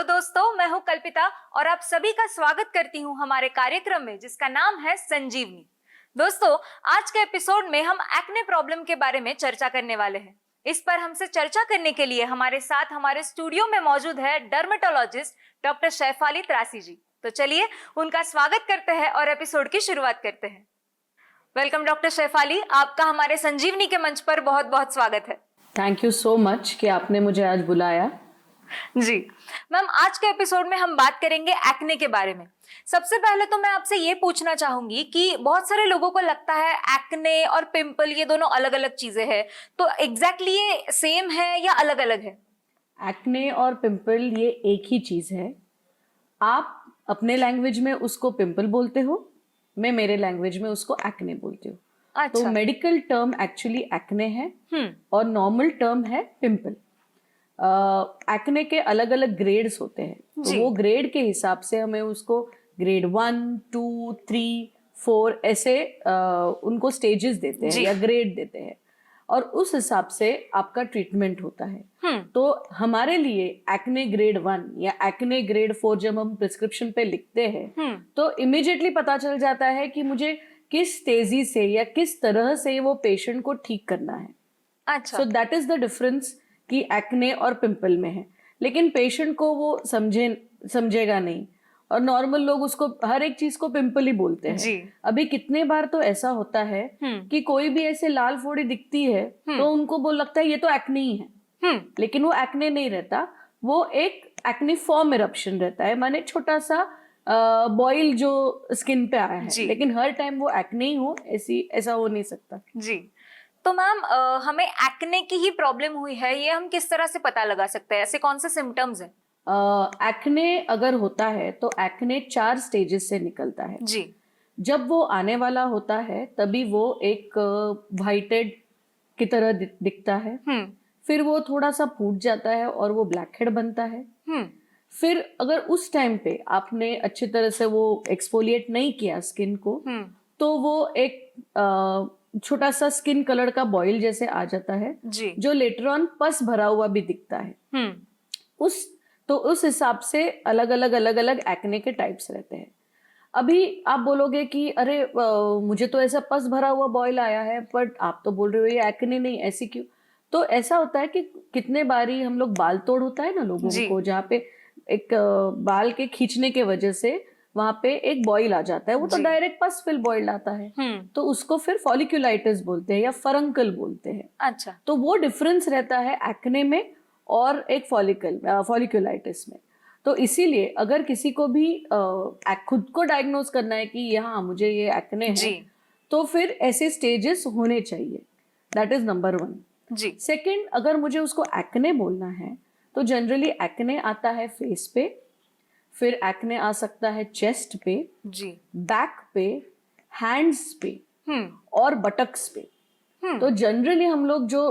Hello दोस्तों, मैं हूं कल्पिता और आप सभी का स्वागत करती हूं हमारे कार्यक्रम में जिसका नाम है संजीवनी। दोस्तों, आज के एपिसोड में हम एक्ने प्रॉब्लम के बारे में चर्चा करने वाले हैं। इस पर हमसे चर्चा करने के लिए हमारे साथ हमारे स्टूडियो में मौजूद है डर्मेटोलॉजिस्ट डॉक्टर शेफाली त्रासी जी। तो चलिए उनका स्वागत करते हैं और एपिसोड की शुरुआत करते हैं। वेलकम डॉक्टर शेफाली, आपका हमारे संजीवनी के मंच पर बहुत बहुत स्वागत है। थैंक यू सो मच कि आपने मुझे आज बुलाया। जी मैम, आज के एपिसोड में हम बात करेंगे एक्ने के बारे में। सबसे पहले तो मैं आपसे ये पूछना चाहूंगी कि बहुत सारे लोगों को लगता है एक्ने और पिंपल ये दोनों अलग अलग चीजें हैं, तो एग्जैक्टली ये सेम है या अलग अलग है? एक्ने और पिंपल ये एक ही चीज है। आप अपने लैंग्वेज में उसको पिंपल बोलते हो, मैं मेरे लैंग्वेज में उसको एक्ने बोलती हूँ। अच्छा। तो मेडिकल टर्म एक्चुअली एक्ने है और नॉर्मल टर्म है पिंपल। एक्ने के अलग अलग ग्रेड्स होते हैं, तो वो ग्रेड के हिसाब से हमें उसको ग्रेड 1, 2, 3, 4 ऐसे उनको स्टेजेस देते हैं या ग्रेड देते हैं और उस हिसाब से आपका ट्रीटमेंट होता है। तो हमारे लिए एक्ने ग्रेड 1 या एक्ने ग्रेड 4 जब हम प्रिस्क्रिप्शन पे लिखते हैं तो इमीडिएटली पता चल जाता है कि मुझे किस तेजी से या किस तरह से वो पेशेंट को ठीक करना है। अच्छा। So that is the difference कि एक्ने और पिंपल में है, लेकिन पेशेंट को वो समझेगा नहीं और नॉर्मल लोग उसको हर एक चीज को पिंपल ही बोलते हैं। जी। अभी कितने बार तो ऐसा होता है कि कोई भी ऐसे लाल फोड़ी दिखती है तो उनको वो लगता है ये तो एक्ने ही है, लेकिन वो एक्ने नहीं रहता, वो एक एक्ने फॉर्म इरप्शन रहता है, माने छोटा सा बॉयल जो स्किन पे आया है, लेकिन हर टाइम वो एक्ने ही हो ऐसा हो नहीं सकता। जी, तो मैम हमें एक्ने की ही प्रॉब्लम हुई है, ये हम किस तरह से पता लगा सकते हैं? ऐसे कौन से सिम्टम्स हैं? एक्ने अगर होता है तो एक्ने 4 स्टेजेस से निकलता है। जी। जब वो आने वाला होता है तभी वो एक व्हाइटेड की तरह दिखता है, फिर वो थोड़ा सा फूट जाता है और वो ब्लैक हेड बनता है। फिर अगर उस टाइम पे आपने अच्छी तरह से वो एक्सफोलिएट नहीं किया स्किन को तो वो एक छोटा सा स्किन कलर का बॉयल जैसे आ जाता है जी। जो लेटर ऑन पस भरा हुआ भी दिखता है। उस हिसाब से अलग अलग एक्ने के टाइप्स रहते हैं। अभी आप बोलोगे कि अरे मुझे तो ऐसा पस भरा हुआ बॉयल आया है, बट आप तो बोल रहे हो ये एक्ने नहीं, ऐसी क्यों? तो ऐसा होता है कि कितने बारी हम लोग बाल तोड़ होता है ना लोगों को, जहाँ पे एक बाल के खींचने के वजह से वहां पे एक बॉयल आ जाता है, वो तो डायरेक्ट पस फिल बॉइल्ड आता है, तो उसको फिर फॉलिक्यूलाइटिस बोलते हैं या फरंकल बोलते हैं। अच्छा। तो वो डिफरेंस रहता है एक्ने में और एक फॉलिक्यूलाइटिस में। तो इसीलिए अगर किसी को भी खुद को डायग्नोज करना है कि हाँ मुझे ये एक्ने है, तो फिर ऐसे स्टेजेस होने चाहिए। That is number 1। जी। सेकंड, अगर मुझे उसको एक्ने बोलना है तो जनरली एक्ने आता है फेस पे, फिर एक्ने आ सकता है चेस्ट पे, जी, बैक पे, हैंड्स पे और बटक्स पे। तो जनरली हम लोग जो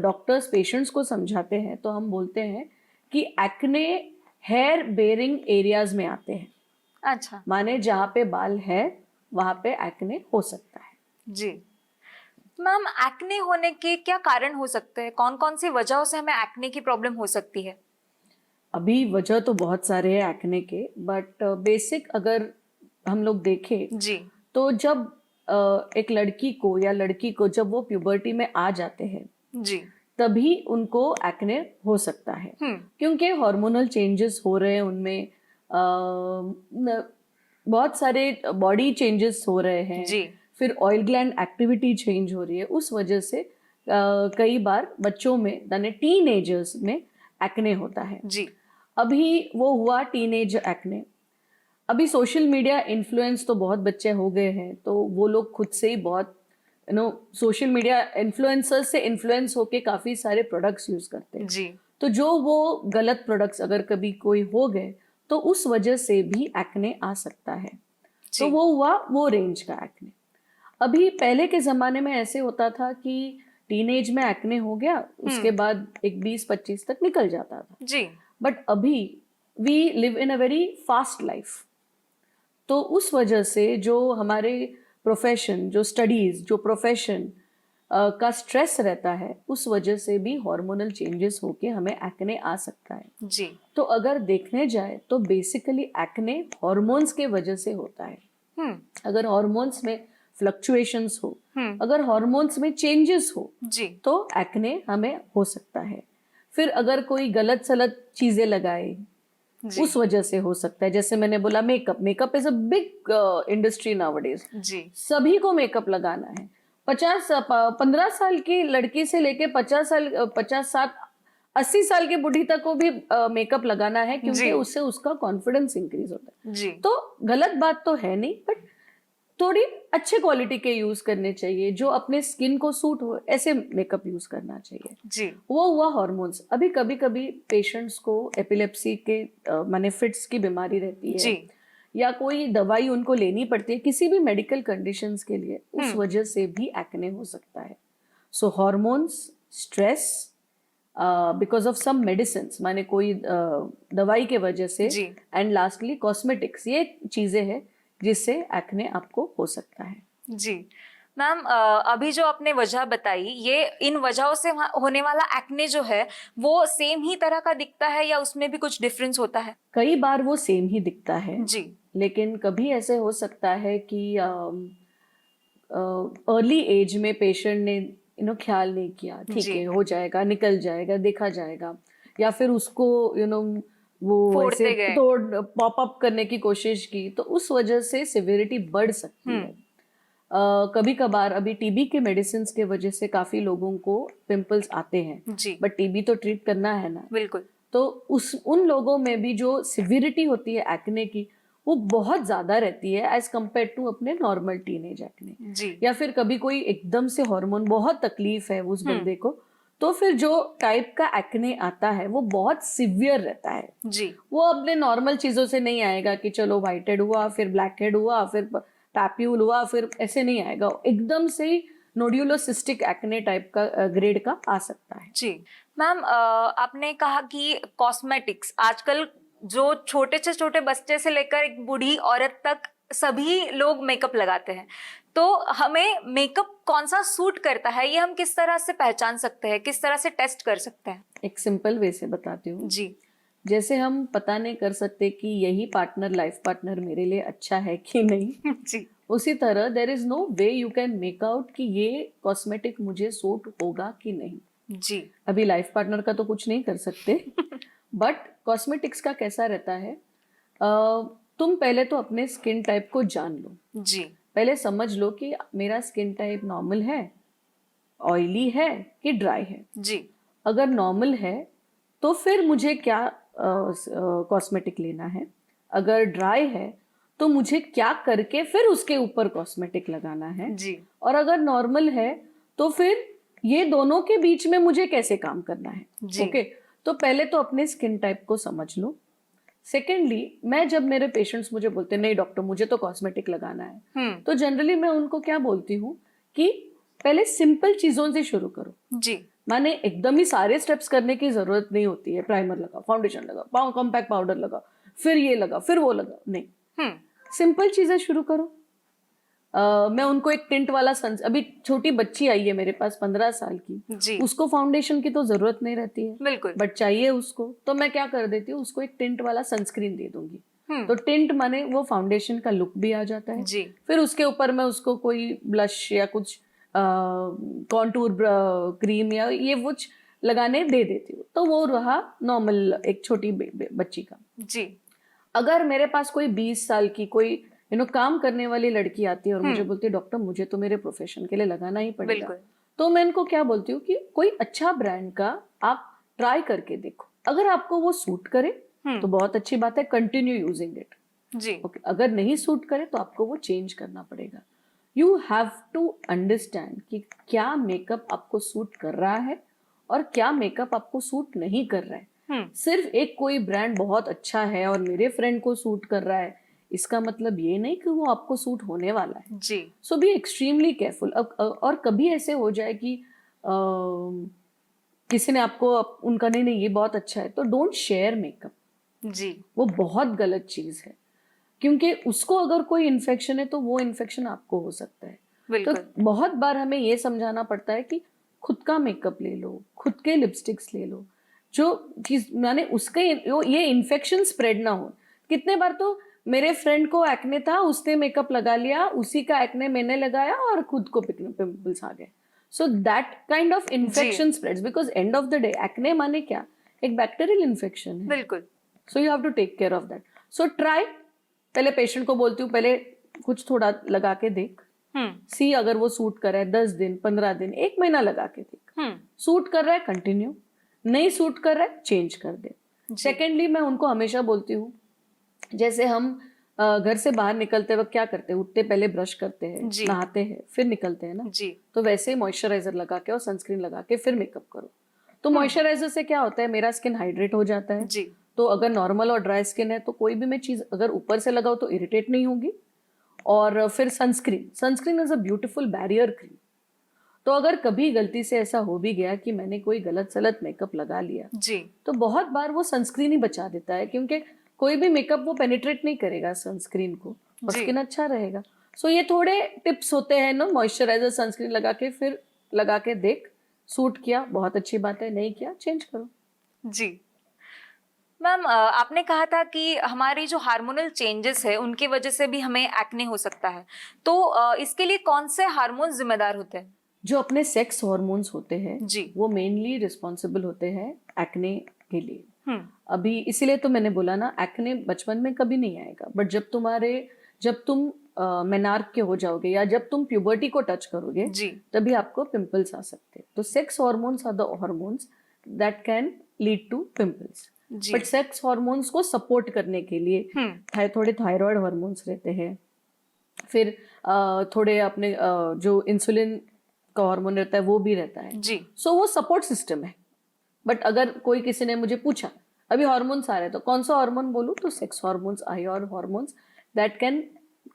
डॉक्टर्स पेशेंट्स को समझाते हैं तो हम बोलते हैं कि एक्ने हेयर बेयरिंग एरियाज में आते हैं। अच्छा। माने जहाँ पे बाल है वहां पे एक्ने हो सकता है। जी मैम, एक्ने होने के क्या कारण हो सकते हैं? कौन कौन सी वजहों से हमें एक्ने की प्रॉब्लम हो सकती है? अभी वजह तो बहुत सारे हैं एक्ने के, बट बेसिक अगर हम लोग देखें जी, तो जब एक लड़की को या लड़की को जब वो प्यूबर्टी में आ जाते हैं जी, तभी उनको एक्ने हो सकता है, क्योंकि हार्मोनल चेंजेस हो रहे हैं उनमें, बहुत सारे बॉडी चेंजेस हो रहे हैं। जी, फिर ऑयल ग्लैंड एक्टिविटी चेंज हो रही है, उस वजह से कई बार बच्चों में यानी टीनेजर्स में एक्ने होता है। जी, अभी वो हुआ टीनेज एक्ने। अभी सोशल मीडिया इन्फ्लुएंस तो बहुत बच्चे हो गए हैं, तो वो लोग खुद से ही बहुत सोशल मीडिया इन्फ्लुएंसर्स से इन्फ्लुएंस होके काफी सारे प्रोडक्ट्स यूज करते हैं। जी, तो जो वो गलत प्रोडक्ट्स अगर कभी कोई हो गए तो उस वजह से भी एक्ने आ सकता है। तो वो हुआ वो रेंज का एक्ने। अभी पहले के जमाने में ऐसे होता था कि टीनेज में एक्ने हो गया, उसके बाद एक 20-25 तक निकल जाता था। जी, बट अभी we live in a very fast life, तो उस वजह से जो हमारे प्रोफेशन, जो स्टडीज, जो प्रोफेशन, का स्ट्रेस रहता है, उस वजह से भी हार्मोनल चेंजेस होके हमें एक्ने आ सकता है। जी। तो अगर देखने जाए तो बेसिकली एक्ने हार्मोन्स के वजह से होता है। अगर हार्मोन्स में फ्लक्चुएशंस हो, अगर हार्मोन्स में चेंजेस हो जी। तो एक्ने हमें हो सकता है। फिर अगर कोई गलत सलत चीजें लगाए जी। उस वजह से हो सकता है। जैसे मैंने बोला makeup is a big industry nowadays. जी। सभी को मेकअप लगाना है। 15 साल की लड़की से लेके 50 साल 80 साल के बूढ़ी तक को भी मेकअप लगाना है, क्योंकि जी। उससे उसका कॉन्फिडेंस इंक्रीज होता है। जी। तो गलत बात तो है नहीं, बट थोड़ी अच्छे क्वालिटी के यूज करने चाहिए, जो अपने स्किन को सूट हो, ऐसे मेकअप यूज करना चाहिए। जी। वो हुआ हार्मोन्स। अभी कभी कभी पेशेंट्स को एपिलेप्सी के माने फिट्स की बीमारी रहती है, जी। या कोई दवाई उनको लेनी पड़ती है किसी भी मेडिकल कंडीशंस के लिए, उस वजह से भी एक्ने हो सकता है। So hormones, stress, because of some medicine, माने कोई दवाई के वजह से, जी। एंड लास्टली कॉस्मेटिक्स, ये चीजें हैं जिससे एक्ने आपको हो सकता है। जी मैम, अभी जो आपने वजह बताई, ये इन वजहों से होने वाला एक्ने जो है वो सेम ही तरह का दिखता है या उसमें भी कुछ डिफरेंस होता है? कई बार वो सेम ही दिखता है जी। लेकिन कभी ऐसे हो सकता है कि अर्ली एज में पेशेंट ने ख्याल नहीं किया, ठीक जी। है हो जाएगा, निकल जाएगा, देखा जाएगा, या फिर उसको वो ऐसे फोड़ते गए। तोड़ पॉप अप करने की कोशिश की, तो उस वजह से सिविरिटी बढ़ सकती है। कभी कभार अभी टीबी के मेडिसिन के वजह से काफी लोगों को पिंपल्स आते हैं, जी। बट टीबी तो ट्रीट करना है ना। बिल्कुल। तो उन लोगों में भी जो सिविरिटी होती है एक्ने की, वो बहुत ज्यादा रहती है एज कम्पेयर टू अपने नॉर्मल टीनेज एक्ने। जी। या फिर कभी कोई एकदम से हार्मोन बहुत तकलीफ है उस बंदे को, तो फिर जो टाइप का एक्ने आता है वो बहुत सिवियर रहता है। जी। वो अपने नॉर्मल चीजों से नहीं आएगा कि चलो व्हाइट हेड हुआ, फिर ब्लैक हेड हुआ, फिर पैप्यूल हुआ, फिर ऐसे नहीं आएगा। एकदम से ही नोड्यूलोसिस्टिक एक्ने टाइप का ग्रेड का आ सकता है। जी मैम, आपने कहा कि कॉस्मेटिक्स आजकल जो छोटे से छोटे बच्चे से लेकर एक बूढ़ी औरत तक सभी लोग मेकअप लगाते हैं, तो हमें मेकअप कौन सा सूट करता है ये हम किस तरह से पहचान सकते हैं, किस तरह से टेस्ट कर सकते हैं? एक सिंपल वे से बताती हूँ। जी। जैसे हम पता नहीं कर सकते कि यही पार्टनर, लाइफ पार्टनर मेरे लिए अच्छा है कि नहीं, जी। उसी तरह there is no way you can make out कि ये कॉस्मेटिक मुझे सूट होगा कि नहीं। जी। अभी लाइफ पार्टनर का तो कुछ नहीं कर सकते, बट कॉस्मेटिक्स का कैसा रहता है, तुम पहले तो अपने स्किन टाइप को जान लो। जी। पहले समझ लो कि मेरा स्किन टाइप नॉर्मल है, ऑयली है कि ड्राई है। जी। अगर नॉर्मल है तो फिर मुझे क्या कॉस्मेटिक लेना है, अगर ड्राई है तो मुझे क्या करके फिर उसके ऊपर कॉस्मेटिक लगाना है, जी। और अगर नॉर्मल है तो फिर ये दोनों के बीच में मुझे कैसे काम करना है। जी। ओके, तो पहले तो अपने स्किन टाइप को समझ लो। सेकेंडली, मैं जब मेरे पेशेंट्स मुझे बोलते हैं नहीं डॉक्टर मुझे तो कॉस्मेटिक लगाना है, तो जनरली मैं उनको क्या बोलती हूँ कि पहले सिंपल चीजों से शुरू करो। जी। माने एकदम ही सारे स्टेप्स करने की जरूरत नहीं होती है, प्राइमर लगा, फाउंडेशन लगा, कॉम्पैक्ट पाउडर लगा, फिर ये लगा, फिर वो लगा, नहीं। सिंपल चीजें शुरू करो। मैं उनको एक टिंट वाला अभी छोटी बच्ची आई है मेरे पास 15 साल की, जी। उसको फाउंडेशन की तो जरूरत नहीं रहती है, बिल्कुल। बट चाहिए उसको, तो मैं क्या कर देती हूँ, उसको एक टिंट वाला सनस्क्रीन दे दूंगी। तो टिंट माने वो फाउंडेशन का लुक भी आ जाता है। जी। फिर उसके ऊपर मैं उसको कोई ब्लश या कुछ कॉन्टूर क्रीम या ये कुछ लगाने दे देती हूँ, तो वो रहा नॉर्मल एक छोटी बच्ची का। जी। अगर मेरे पास कोई 20 साल की कोई काम करने वाली लड़की आती है और मुझे बोलती है डॉक्टर मुझे तो मेरे प्रोफेशन के लिए लगाना ही पड़ेगा, बिल्कुल। तो मैं इनको क्या बोलती हूँ कि कोई अच्छा ब्रांड का आप ट्राई करके देखो, अगर आपको वो सूट करे तो बहुत अच्छी बात है, कंटिन्यू यूजिंग इट। जी। ओके, अगर नहीं सूट करे तो आपको वो चेंज करना पड़ेगा। यू हैव टू अंडरस्टैंड कि क्या मेकअप आपको सूट कर रहा है और क्या मेकअप आपको सूट नहीं कर रहा है। सिर्फ एक कोई ब्रांड बहुत अच्छा है और मेरे फ्रेंड को सूट कर रहा है, इसका मतलब ये नहीं कि वो आपको सूट होने वाला है। जी। सो बी एक्सट्रीमली केयरफुल। और कभी ऐसे हो जाए कि किसी ने आपको उनका नहीं ये बहुत अच्छा है, तो डोंट शेयर मेकअप। जी। वो बहुत गलत चीज है, क्योंकि उसको अगर कोई इन्फेक्शन है तो वो इन्फेक्शन आपको हो सकता है। बिल्कुल। तो बहुत बार हमें ये समझाना पड़ता है कि खुद का मेकअप ले लो, खुद के लिपस्टिक्स ले लो, जो चीज माने उसके ये इन्फेक्शन स्प्रेड ना हो। कितने बार तो मेरे फ्रेंड को एक्ने था, उसने मेकअप लगा लिया, उसी का एक्ने मैंने लगाया और खुद को पिंपल्स आ गए। So that kind of infection spreads because end of the day acne माने क्या, एक बैक्टीरियल इन्फेक्शन है। बिल्कुल। So you have to take care of that. So try, पहले पेशेंट को बोलती हूँ पहले कुछ थोड़ा लगा के देख, सी अगर वो सूट कर रहा है 10 दिन 15 दिन 1 महीना लगा के देख, सूट कर रहा है कंटिन्यू, नहीं सूट कर रहा है चेंज कर दे। सेकेंडली मैं उनको हमेशा बोलती हूँ, जैसे हम घर से बाहर निकलते वक्त क्या करते हैं, उठते पहले ब्रश करते हैं, नहाते हैं, फिर निकलते हैं ना जी। तो वैसे ही मॉइस्चराइजर लगा के और सनस्क्रीन लगा के फिर मेकअप करो। तो मॉइस्चराइजर से क्या होता है, मेरा स्किन हाइड्रेट हो जाता है जी। तो अगर नॉर्मल और ड्राई स्किन है तो कोई भी मैं चीज अगर ऊपर से लगाओ तो इरिटेट नहीं होगी। और फिर sunscreen is a beautiful barrier cream. तो अगर कभी गलती से ऐसा हो भी गया कि मैंने कोई गलत सलत मेकअप लगा लिया जी। तो बहुत बार वो सनस्क्रीन ही बचा देता है, क्योंकि कोई भी मेकअप वो पेनिट्रेट नहीं करेगा सनस्क्रीन को और स्किन अच्छा रहेगा। सो ये थोड़े टिप्स होते हैं ना, मॉइस्चराइजर सनस्क्रीन लगा के फिर लगा के देख, सूट किया बहुत अच्छी बात है, नहीं किया चेंज करो। जी मैम, आपने कहा था कि हमारी जो हार्मोनल चेंजेस है उनकी वजह से भी हमें एक्ने हो सकता है, तो इसके लिए कौन से हार्मोन जिम्मेदार होते हैं? जो अपने सेक्स हार्मोन्स होते हैं जी। वो मेनली रिस्पॉन्सिबल होते हैं एक्ने के लिए। अभी इसीलिए तो मैंने बोला ना, एक्ने बचपन में कभी नहीं आएगा, बट जब तुम मेनार्क के हो जाओगे या जब तुम प्यूबर्टी को टच करोगे जी। तभी आपको पिंपल्स आ सकते हैं। तो sex hormones are the hormones that can lead to pimples. But sex hormones को सपोर्ट करने के लिए थोड़े थायराइड हार्मोन्स रहते हैं, फिर थोड़े अपने जो इंसुलिन का हार्मोन रहता है वो भी रहता है जी। सो वो सपोर्ट सिस्टम है। बट अगर कोई किसी ने मुझे पूछा अभी हार्मोन्स आ रहे हैं तो कौन सा हार्मोन बोलूं, तो सेक्स हार्मोन्स आई और hormones that can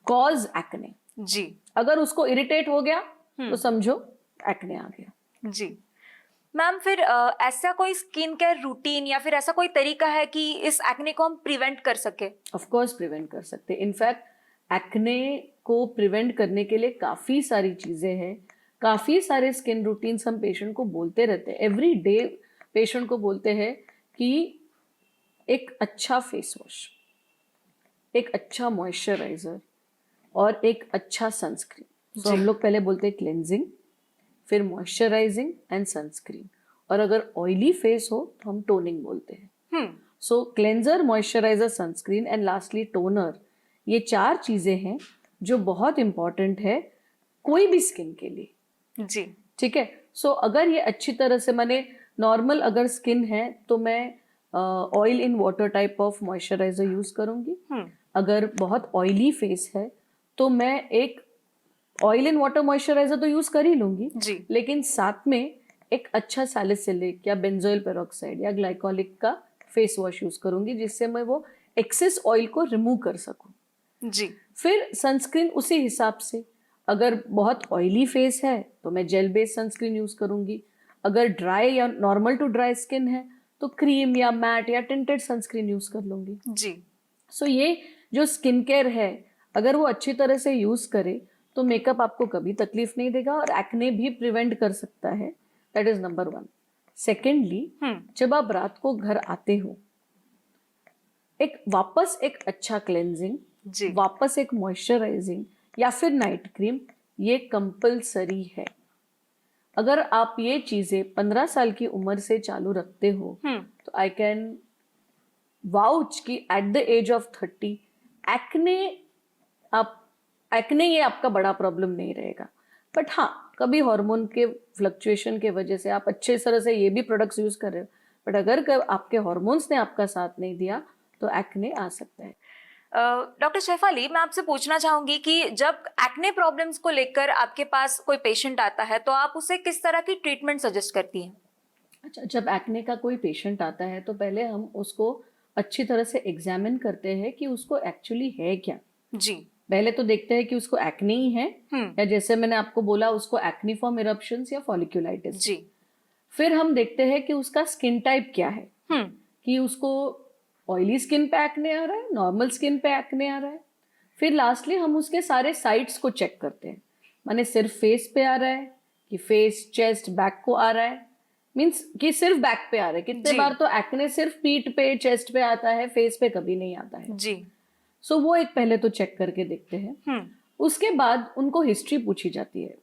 cause acne. जी। अगर उसको इरिटेट हो गया तो समझो एक्ने आ गया। जी मैम, फिर ऐसा कोई स्किन केयर रूटीन या फिर ऐसा कोई तरीका है कि इस एक्ने को हम प्रिवेंट कर सके? ऑफ कोर्स प्रिवेंट कर सकते। इनफैक्ट एक्ने को प्रिवेंट करने के लिए काफी सारी चीजें हैं, काफी सारे स्किन रूटीन्स हम पेशेंट को बोलते रहते हैं। एवरी डे पेशेंट को बोलते हैं कि एक अच्छा फेस वॉश, एक अच्छा मॉइस्चराइजर और एक अच्छा सनस्क्रीन। तो हम लोग पहले बोलते हैं क्लेंजिंग, फिर मॉइस्चराइजिंग एंड सनस्क्रीन, और अगर ऑयली फेस हो तो हम टोनिंग बोलते हैं। So cleanser, moisturiser, sunscreen and lastly toner, ये 4 चीजें हैं जो बहुत इंपॉर्टेंट है कोई भी स्किन के लिए। जी। ठीक है। सो अगर ये अच्छी तरह से, माने नॉर्मल अगर स्किन है तो मैं oil in water type of moisturiser use करूंगी। अगर बहुत ऑयली फेस है तो मैं एक ऑयल इन वाटर मॉइस्चराइजर तो यूज कर ही लूंगी जी। लेकिन साथ में एक अच्छा सैलिसिलिक या बेंजोइल पेरोक्साइड या ग्लाइकोलिक का फेस वॉश यूज करूंगी, जिससे मैं वो एक्सेस ऑयल को रिमूव कर सकूं। जी। फिर सनस्क्रीन उसी हिसाब से, अगर बहुत ऑयली फेस है तो मैं जेल बेस्ड सनस्क्रीन यूज करूंगी, अगर ड्राई या नॉर्मल टू ड्राई स्किन है तो क्रीम या मैट या टिंटेड सनस्क्रीन यूज कर लूंगी। जी। सो ये जो स्किन केयर है अगर वो अच्छी तरह से यूज करे तो मेकअप आपको कभी तकलीफ नहीं देगा और एक्ने भी प्रिवेंट कर सकता है। That is number 1। सेकेंडली, जब आप रात को घर आते हो, वापस एक अच्छा क्लेंजिंग, वापस एक मॉइस्चराइजिंग या फिर नाइट क्रीम, ये कंपलसरी है। अगर आप ये चीजें 15 साल की उम्र से चालू रखते हो तो आई कैन वाउच कि at the age of 30 acne ये आपका बड़ा प्रॉब्लम नहीं रहेगा। बट हाँ, कभी हार्मोन के फ्लक्चुएशन के वजह से आप अच्छे तरह से ये भी प्रोडक्ट्स यूज कर रहे हो, बट अगर आपके हार्मोन्स ने आपका साथ नहीं दिया तो एक्ने आ सकता है। डॉक्टर शेफाली, मैं आपसे पूछना चाहूंगी कि जब एक्ने प्रॉब्लम्स को लेकर आपके पास कोई पेशेंट आता है तो आप उसे किस तरह की ट्रीटमेंट सजेस्ट करती हैं? अच्छा, जब एक्ने का कोई पेशेंट आता है तो पहले हम उसको अच्छी तरह से एग्जामिन करते हैं कि उसको एक्चुअली है क्या। जी। पहले तो देखते हैं कि उसको एक्ने ही है या जैसे मैंने आपको बोला उसको एक्नीफॉर्म इरप्शंस या फॉलिक्यूलाइटिस। जी। फिर हम देखते हैं कि उसका स्किन टाइप क्या है, कि उसको ऑयली स्किन पे एक्ने आ रहा है, नॉर्मल स्किन पे एक्ने आ रहा है। फिर लास्टली हम उसके सारे साइट्स को चेक करते हैं माने सिर्फ फेस पे आ रहा है कि फेस चेस्ट बैक को आ रहा है, मीन्स कि सिर्फ बैक पे आ रहा है। कितने जी। बार तो एक्ने सिर्फ पीठ पे चेस्ट पे आता है, फेस पे कभी नहीं आता है। जी। सो वो एक पहले तो चेक करके देखते हैं। हम्म। उसके बाद उनको हिस्ट्री पूछी जाती है।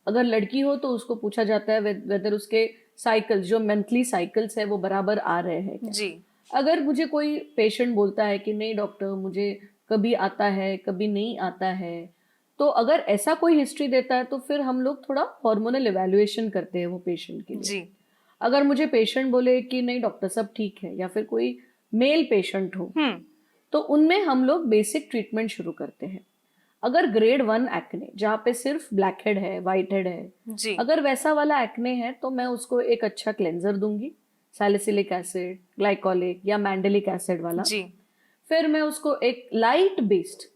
अगर लड़की हो तो उसको पूछा जाता है वेदर उसके साइकिल्स, जो मंथली साइकिल्स है, वो बराबर आ रहे हैं क्या। जी। अगर मुझे कोई पेशेंट बोलता है कि नहीं डॉक्टर मुझे कभी आता है कभी नहीं आता है, तो अगर ऐसा कोई हिस्ट्री देता है तो फिर हम लोग थोड़ा हार्मोनल इवैल्यूएशन करते हैं वो पेशेंट के लिए। जी। अगर मुझे पेशेंट बोले कि नहीं डॉक्टर सब ठीक है, या फिर कोई मेल पेशेंट हो, तो उनमें हम लोग बेसिक ट्रीटमेंट शुरू करते हैं। अगर ग्रेड 1 एक्ने जहाँ पे सिर्फ ब्लैक हेड है, वाइट हेड है, जी। अगर वैसा वाला एक्ने है तो मैं उसको एक अच्छा क्लेंजर दूंगी, सैलिसिलिक एसिड, ग्लाइकोलिक या मैंडेलिक एसिड वाला। जी। फिर मैं उसको एक लाइट बेस्ड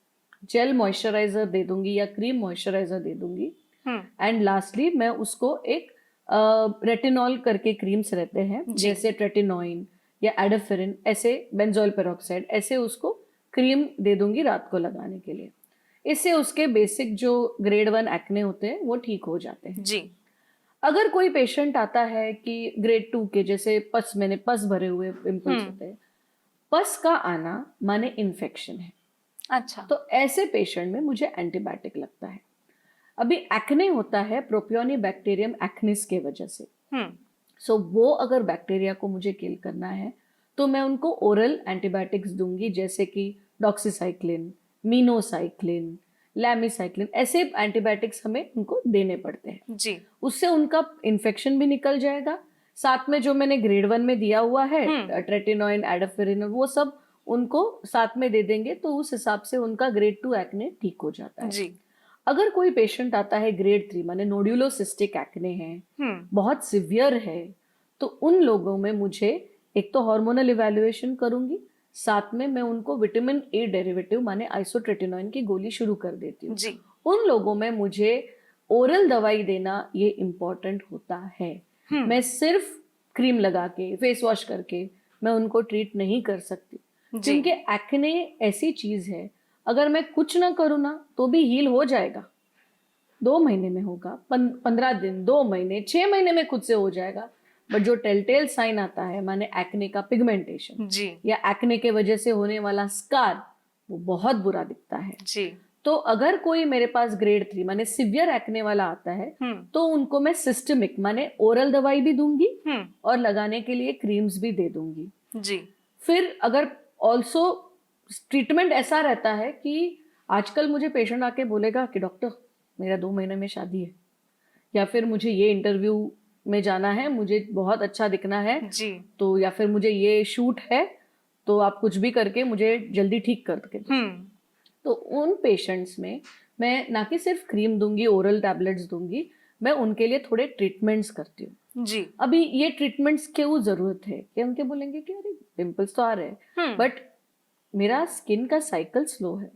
जेल मॉइस्चराइजर दे दूंगी या क्रीम मॉइस्चराइजर दे दूंगी। एंड लास्टली मैं उसको एक रेटिनॉल करके क्रीम्स रहते हैं, जैसे ट्रेटिनोइन या एडाफिरिन, ऐसे बेंजोइल पेरोक्साइड, ऐसे उसको क्रीम दे दूंगी रात को लगाने के लिए। इससे उसके बेसिक जो ग्रेड 1 एक्ने होते हैं वो ठीक हो जाते हैं। जी। अगर कोई पेशेंट आता है कि ग्रेड 2 के, जैसे पस भरे हुए पिंपल्स होते हैं, पस का आना माने इन्फेक्शन है। अच्छा। तो ऐसे पेशेंट में मुझे एंटीबायोटिक लगता है। अभी एक्ने होता है प्रोपियोनी बैक्टीरियम एक्निस के वजह से। सो वो अगर बैक्टीरिया को मुझे किल करना है तो मैं उनको ओरल एंटीबायोटिक्स दूंगी, जैसे कि डॉक्सीसाइक्लिन, मीनोसाइक्लिन, लैमीसाइक्लिन, ऐसे एंटीबायोटिक्स हमें उनको देने पड़ते हैं। जी। उससे उनका इन्फेक्शन भी निकल जाएगा, साथ में जो मैंने ग्रेड 1 में दिया हुआ है ट्रेटिनोइन, एडाफिरिन, वो सब उनको साथ में दे देंगे, तो उस हिसाब से उनका ग्रेड 2 एक्ने ठीक हो जाता है। जी। अगर कोई पेशेंट आता है ग्रेड 3 माने नोड्यूलोसिस्टिक एक्ने है, बहुत सिवियर है, तो उन लोगों में मुझे एक तो हार्मोनल इवैल्यूएशन करूंगी, साथ में मैं उनको विटामिन ए डेरिवेटिव माने आइसोट्रेटिनोइन की गोली शुरू कर देती हूँ। जी। उन लोगों में मुझे ओरल दवाई देना ये इम्पोर्टेंट होता है। मैं सिर्फ क्रीम लगा के फेस वॉश करके मैं उनको ट्रीट नहीं कर सकती, क्योंकि एक्ने ऐसी चीज है, अगर मैं कुछ ना करूँ ना तो भी हील हो जाएगा। 2 महीने में होगा, 15 दिन, 2 महीने, 6 महीने में खुद से हो जाएगा। बट जो टेलटेल साइन आता है माने एक्ने का पिगमेंटेशन या एक्ने के वजह से होने वाला स्कार, वो बहुत बुरा दिखता है। जी। तो अगर कोई मेरे पास ग्रेड 3 माने सिवियर एक्ने वाला आता है, तो उनको मैं सिस्टमिक माने ओरल दवाई भी दूंगी और लगाने के लिए क्रीम्स भी दे दूंगी। जी। फिर अगर ऑल्सो ट्रीटमेंट ऐसा रहता है कि आजकल मुझे पेशेंट आके बोलेगा कि डॉक्टर मेरा 2 महीने में शादी है, या फिर मुझे ये इंटरव्यू में जाना है, मुझे बहुत अच्छा दिखना है जी, तो या फिर मुझे ये शूट है, तो आप कुछ भी करके मुझे जल्दी ठीक कर के दो। तो उन पेशेंट्स में मैं ना कि सिर्फ क्रीम दूंगी, ओरल टैबलेट्स दूंगी, मैं उनके लिए थोड़े ट्रीटमेंट्स करती हूँ जी। अभी ये ट्रीटमेंट्स क्यों जरूरत है कि उनके बोलेंगे कि अरे पिंपल्स तो आ रहे हैं, बट मेरा स्किन का साइकिल स्लो है,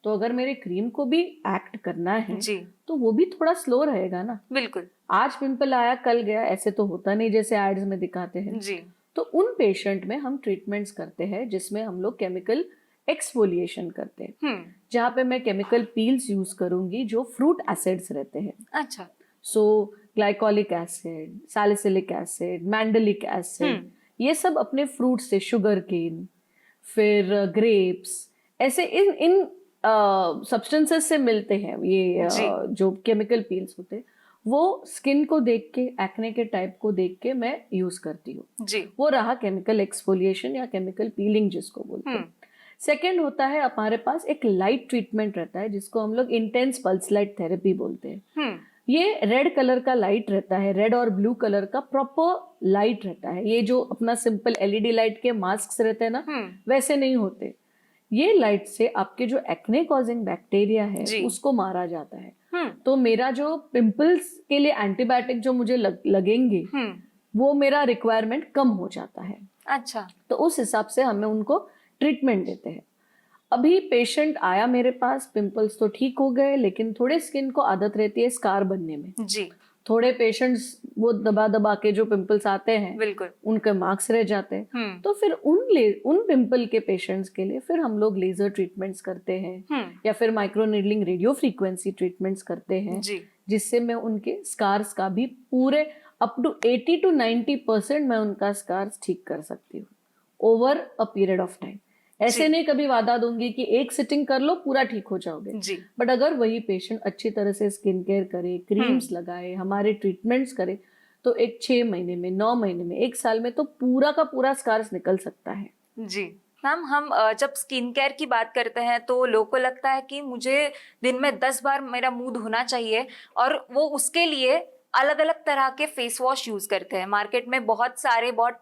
तो अगर मेरे क्रीम को भी एक्ट करना है जी, तो वो भी थोड़ा स्लो रहेगा ना। बिल्कुल, आज पिंपल आया कल गया, ऐसे तो होता नहीं जैसे एड्स में दिखाते हैं जी। तो उन पेशेंट में हम ट्रीटमेंट्स करते हैं जिसमें हम लोग केमिकल एक्सफोलिएशन करते हैं, जहाँ पे मैं केमिकल पील्स यूज करूंगी जो फ्रूट एसिड्स रहते हैं। अच्छा। So glycolic acid, salicylic acid, mandelic acid, ये सब अपने फ्रूट से, शुगर केन, फिर ग्रेप्स, ऐसे इन सब्सटेंसेस से मिलते हैं ये जो केमिकल पील्स होते हैं। वो स्किन को देख के, एक्ने के टाइप को देख के मैं यूज करती हूँ जी। वो रहा केमिकल एक्सफोलिएशन या केमिकल पीलिंग जिसको बोलते हैं। सेकेंड होता है हमारे पास एक लाइट ट्रीटमेंट रहता है जिसको हम लोग इंटेंस पल्स लाइट थेरेपी बोलते हैं। ये रेड कलर का लाइट रहता है, रेड और ब्लू कलर का प्रॉपर लाइट रहता है। ये जो अपना सिंपल एलईडी लाइट के मास्क रहते हैं ना, वैसे नहीं होते। ये लाइट से आपके जो एक्ने कॉजिंग बैक्टीरिया है उसको मारा जाता है। तो मेरा जो पिंपल्स के लिए एंटीबायोटिक जो मुझे लगेंगे वो मेरा रिक्वायरमेंट कम हो जाता है। अच्छा। तो उस हिसाब से हमें उनको ट्रीटमेंट देते हैं। अभी पेशेंट आया मेरे पास, पिंपल्स तो ठीक हो गए, लेकिन थोड़े स्किन को आदत रहती है स्कार बनने में जी। थोड़े पेशेंट्स वो दबा दबा के जो पिंपल्स आते हैं बिल्कुल। उनके मार्क्स रह जाते हैं, तो फिर उन पिंपल के पेशेंट्स के लिए फिर हम लोग लेजर ट्रीटमेंट्स करते हैं या फिर micro needling radio frequency treatments करते हैं, जी। जिससे मैं उनके स्कार्स का भी पूरे अप टू 80 to 90% मैं उनका स्कार्स ठीक कर सकती हूँ over a period of time. ऐसे नहीं कभी वादा दूंगी कि एक सिटिंग कर लो पूरा ठीक हो जाओगे, जी। बट अगर वही पेशेंट अच्छी तरह से स्किन केयर करे, क्रीम्स लगाए, हमारे ट्रीटमेंट्स करे, तो एक 6 महीने में, 9 महीने में, 1 साल में तो पूरा का पूरा स्कार्स निकल सकता है। जी मैम, हम जब स्किन केयर की बात करते हैं तो लोगों को लगता है कि मुझे दिन में 10 बार मेरा मुंह धोना चाहिए, और वो उसके लिए अलग अलग तरह के फेस वॉश यूज करते हैं। मार्केट में बहुत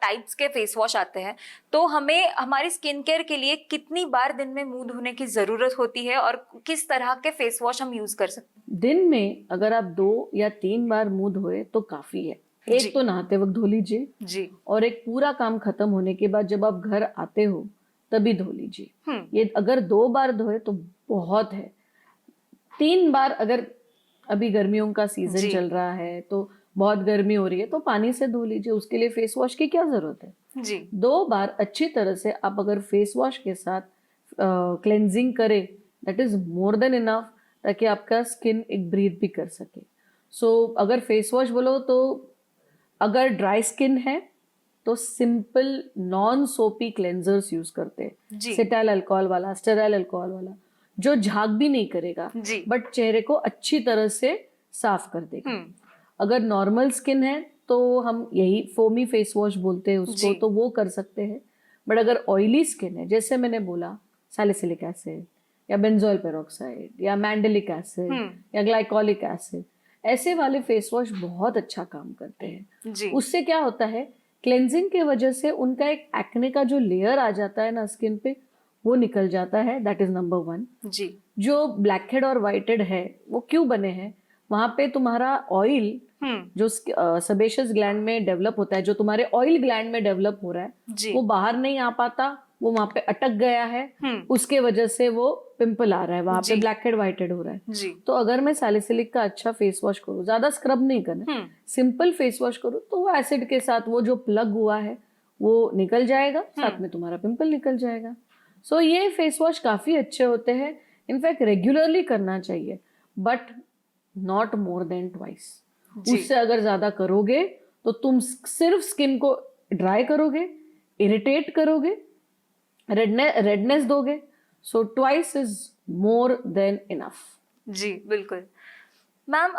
टाइप्स के फेस वॉश आते हैं, तो हमें हमारी स्किन केयर के लिए कितनी बार दिन में मुंह धोने की जरूरत होती है और किस तरह के फेस वॉश हम यूज कर सकते हैं? दिन में अगर आप 2 या 3 बार मुंह धोए तो काफी है। जी। एक तो नहाते वक्त धो लीजिए जी। और एक पूरा काम खत्म होने के बाद जब आप घर आते हो तभी धो लीजिए। ये अगर 2 बार धोए तो बहुत है। 3 बार, अगर अभी गर्मियों का सीजन जी। चल रहा है तो बहुत गर्मी हो रही है तो पानी से धो लीजिए, उसके लिए फेस वॉश की क्या जरूरत है। जी। 2 बार अच्छी तरह से आप अगर फेस वॉश के साथ क्लेंजिंग करें, that is more than enough, ताकि आपका स्किन एक ब्रीथ भी कर सके। सो अगर फेस वॉश बोलो तो अगर ड्राई स्किन है तो सिंपल नॉन सोपी क्लेंजर्स यूज करते हैं, जी। सिटाइल अल्कोहल वाला, स्टेराइल अल्कोहल वाला, जो झाग भी नहीं करेगा जी। बट चेहरे को अच्छी तरह से साफ कर देगा। अगर नॉर्मल स्किन है तो हम यही फोमी फेस वॉश बोलते हैं उसको, जी। तो वो कर सकते हैं। बट अगर ऑयली स्किन है, जैसे मैंने बोला, सैलिसिलिक एसिड या बेंजोइल पेरोक्साइड या मैंडेलिक एसिड या ग्लाइकोलिक एसिड, ऐसे वाले फेस वॉश बहुत अच्छा काम करते हैं। जी। उससे क्या होता है, क्लेंजिंग के वजह से उनका एक एक्ने का जो लेयर आ जाता है ना स्किन पे, वो निकल जाता है। That is number 1। जी। जो ब्लैक हेड और व्हाइट हेड है वो क्यों बने हैं, वहां पे तुम्हारा ऑयल जो सेबेशियस ग्लैंड में डेवलप होता है, जो तुम्हारे ऑयल ग्लैंड में डेवलप हो रहा है, जी। वो बाहर नहीं आ पाता, वो वहां पे अटक गया है, उसके वजह से वो पिंपल आ रहा है, वहां पे जी। ब्लैक हेड व्हाइट हेड हो रहा है। जी। तो अगर मैं सैलिसिलिक का अच्छा फेस वॉश करूँ, ज्यादा स्क्रब नहीं करना, सिंपल फेस वॉश करूँ, तो वो एसिड के साथ वो जो प्लग हुआ है वो निकल जाएगा, साथ में तुम्हारा पिंपल निकल जाएगा। सो ये फेस वॉश काफी अच्छे होते हैं, इनफैक्ट रेगुलरली करना चाहिए, but not more than twice. उससे अगर ज्यादा करोगे तो तुम सिर्फ स्किन को ड्राई करोगे, इरिटेट करोगे, रेडनेस दोगे। So twice is more than enough. जी बिल्कुल। मैम,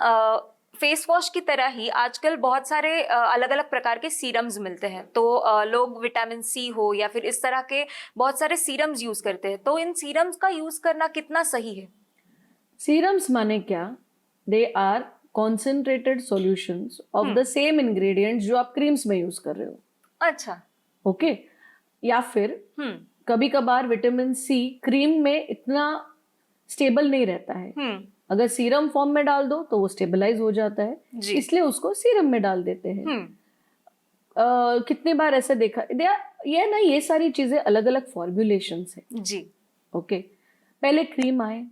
फेस वॉश की तरह ही आजकल बहुत सारे अलग अलग प्रकार के सीरम्स मिलते हैं, तो लोग विटामिन सी हो या फिर इस तरह के बहुत सारे सीरम्स यूज करते हैं, तो इन सीरम्स का यूज करना कितना सही है? सीरम्स माने क्या? They are concentrated solutions of the same ingredients जो आप क्रीम्स में यूज कर रहे हो। अच्छा। ओके। या फिर कभी कभार विटामिन सी क्रीम में इतना स्टेबल नहीं रहता है, अगर सीरम फॉर्म में डाल दो तो वो स्टेबलाइज हो जाता है, इसलिए उसको सीरम में डाल देते हैं। कितनी बार ऐसे देखा, ये ना, ये सारी चीजें अलग अलग फॉर्मुलेशंस है। जी। ओके। पहले क्रीम आए,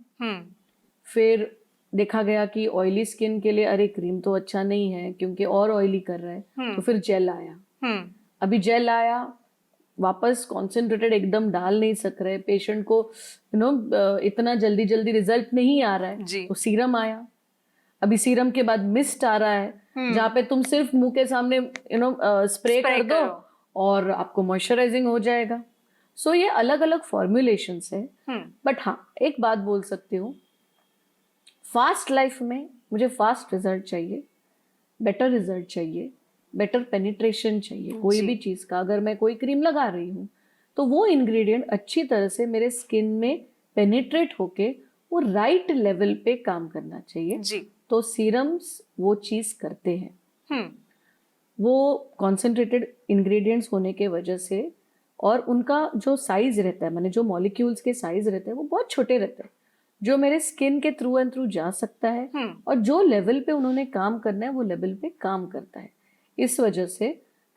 फिर देखा गया कि ऑयली स्किन के लिए अरे क्रीम तो अच्छा नहीं है क्योंकि और ऑयली कर रहा है, तो फिर जेल आया। अभी जेल आया, वापस कॉन्सेंट्रेटेड एकदम डाल नहीं सक रहे पेशेंट को, इतना जल्दी जल्दी रिजल्ट नहीं आ रहा है, तो सीरम आया। अभी सीरम के बाद मिस्ट आ रहा है, जहाँ पे तुम सिर्फ मुंह के सामने स्प्रे कर दो और आपको मॉइस्चराइजिंग हो जाएगा। सो ये अलग अलग फॉर्मुलेशंस है। बट हाँ, एक बात बोल सकती हूँ, फास्ट लाइफ में मुझे फास्ट रिजल्ट चाहिए, बेटर रिजल्ट चाहिए, बेटर पेनिट्रेशन चाहिए कोई भी चीज का। अगर मैं कोई क्रीम लगा रही हूँ तो वो इंग्रेडिएंट अच्छी तरह से मेरे स्किन में पेनिट्रेट होके वो राइट लेवल पे काम करना चाहिए जी। तो सीरम्स वो चीज करते हैं। वो कॉन्सेंट्रेटेड इंग्रेडिएंट्स होने के वजह से, और उनका जो साइज रहता है, माने जो मॉलिक्यूल्स के साइज रहते हैं वो बहुत छोटे रहते हैं, जो मेरे स्किन के थ्रू एंड थ्रू जा सकता है, और जो लेवल पे उन्होंने काम करना है वो लेवल पे काम करता है। इस वजह से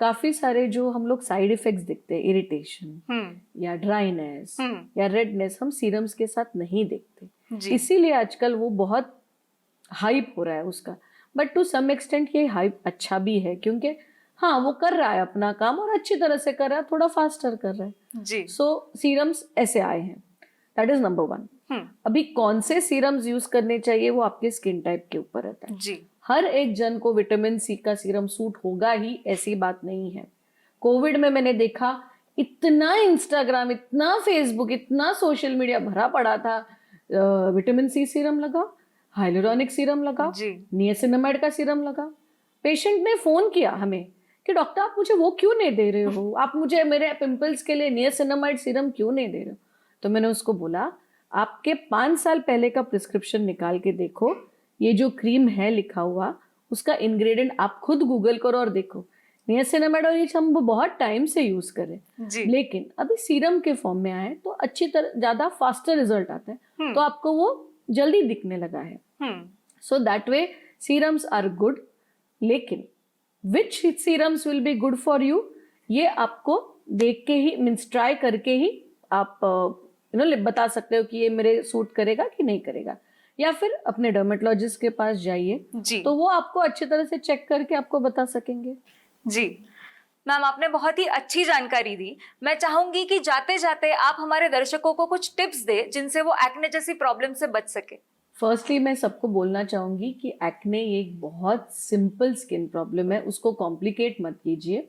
काफी सारे जो हम लोग साइड इफेक्ट्स देखते हैं, इरिटेशन या ड्राइनेस या रेडनेस, हम सीरम्स के साथ नहीं देखते। इसीलिए आजकल वो बहुत हाइप हो रहा है उसका। बट टू सम एक्सटेंट ये हाइप अच्छा भी है, क्योंकि हाँ वो कर रहा है अपना काम और अच्छी तरह से कर रहा है, थोड़ा फास्टर कर रहा है। जी। सो सीरम्स ऐसे आए हैं, दैट इज नंबर 1। अभी कौन से सीरम्स यूज करने चाहिए वो आपके स्किन टाइप के ऊपर रहता है। जी। हर एक जन को विटामिन सी का सीरम सूट होगा ही, ऐसी बात नहीं है। कोविड में मैंने देखा इतना इंस्टाग्राम, इतना फेसबुक, इतना सोशल मीडिया भरा पड़ा था, विटामिन सी सीरम लगा, हाइलुरोनिक सीरम लगा, जी। नियासिनामाइड का सीरम लगा। पेशेंट ने फोन किया हमें कि डॉक्टर आप मुझे वो क्यों नहीं दे रहे हो, आप मुझे मेरे पिंपल्स के लिए नियासिनामाइड सीरम क्यों नहीं दे रहे हो। तो मैंने उसको बोला आपके 5 साल पहले का प्रिस्क्रिप्शन निकाल के देखो, ये जो क्रीम है लिखा हुआ उसका इंग्रेडिएंट आप खुद गूगल करो और देखो। नियासिनामाइड और ये हम बहुत टाइम से यूज करें, लेकिन अभी सीरम के फॉर्म में आए तो अच्छी तरह ज्यादा फास्टर रिजल्ट आता है, तो आपको वो जल्दी दिखने लगा है। So that way serums are good, लेकिन which serums will be good for you ये आपको देख के ही, मीन्स ट्राई करके ही आप बता सकते हो कि ये मेरे सूट करेगा कि नहीं करेगा। या फिर अपने डर्मेटोलॉजिस्ट के पास जाइए, तो वो आपको अच्छी तरह से चेक करके आपको बता सकेंगे। जी मैम, आपने बहुत ही अच्छी जानकारी दी। मैं चाहूंगी कि जाते जाते आप हमारे दर्शकों को कुछ टिप्स दे जिनसे वो एक्ने जैसी प्रॉब्लम से बच सके। फर्स्टली मैं सबको बोलना चाहूंगी कि एक्ने एक बहुत सिंपल स्किन प्रॉब्लम है, उसको कॉम्प्लिकेट मत कीजिए।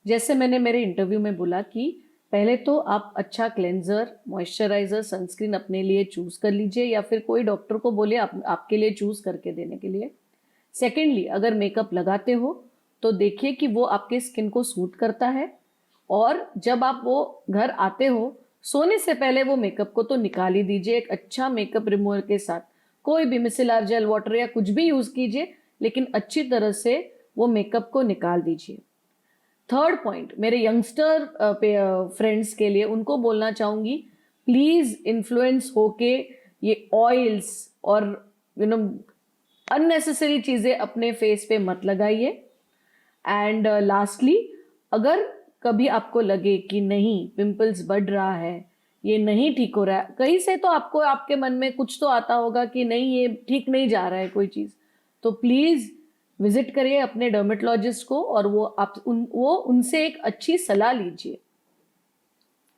जैसे मैंने मेरे इंटरव्यू में बोला कि पहले तो आप अच्छा क्लेंजर, मॉइस्चराइजर, सनस्क्रीन अपने लिए चूज कर लीजिए, या फिर कोई डॉक्टर को बोलिए आपके लिए चूज करके देने के लिए। सेकेंडली, अगर मेकअप लगाते हो तो देखिए कि वो आपके स्किन को सूट करता है, और जब आप वो घर आते हो सोने से पहले वो मेकअप को तो निकाल ही दीजिए एक अच्छा मेकअप रिमूवर के साथ। कोई भी मिसेलर जेल, वाटर या कुछ भी यूज कीजिए, लेकिन अच्छी तरह से वो मेकअप को निकाल दीजिए। थर्ड पॉइंट, मेरे यंगस्टर फ्रेंड्स के लिए उनको बोलना चाहूंगी, प्लीज इन्फ्लुएंस होके ये ऑयल्स और अननेसेसरी चीजें अपने फेस पे मत लगाइए। एंड लास्टली, अगर कभी आपको लगे कि नहीं पिंपल्स बढ़ रहा है, ये नहीं ठीक हो रहा है, कहीं से तो आपको आपके मन में कुछ तो आता होगा कि नहीं ये ठीक नहीं जा रहा है कोई चीज, तो प्लीज विजिट करिए अपने डर्मेटोलॉजिस्ट को, और वो उनसे एक अच्छी सलाह लीजिए।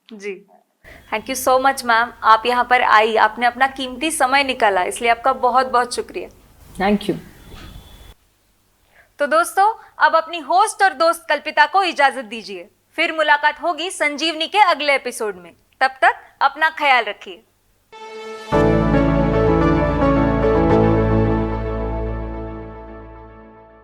जी, thank you so much ma'am, आप यहाँ पर आई, आपने अपना कीमती समय निकाला, इसलिए आपका बहुत बहुत शुक्रिया। Thank you. तो दोस्तों, अब अपनी होस्ट और दोस्त कल्पिता को इजाजत दीजिए। फिर मुलाकात होगी संजीवनी के अगले एपिसोड में। तब तक अपना ख्याल रखिए।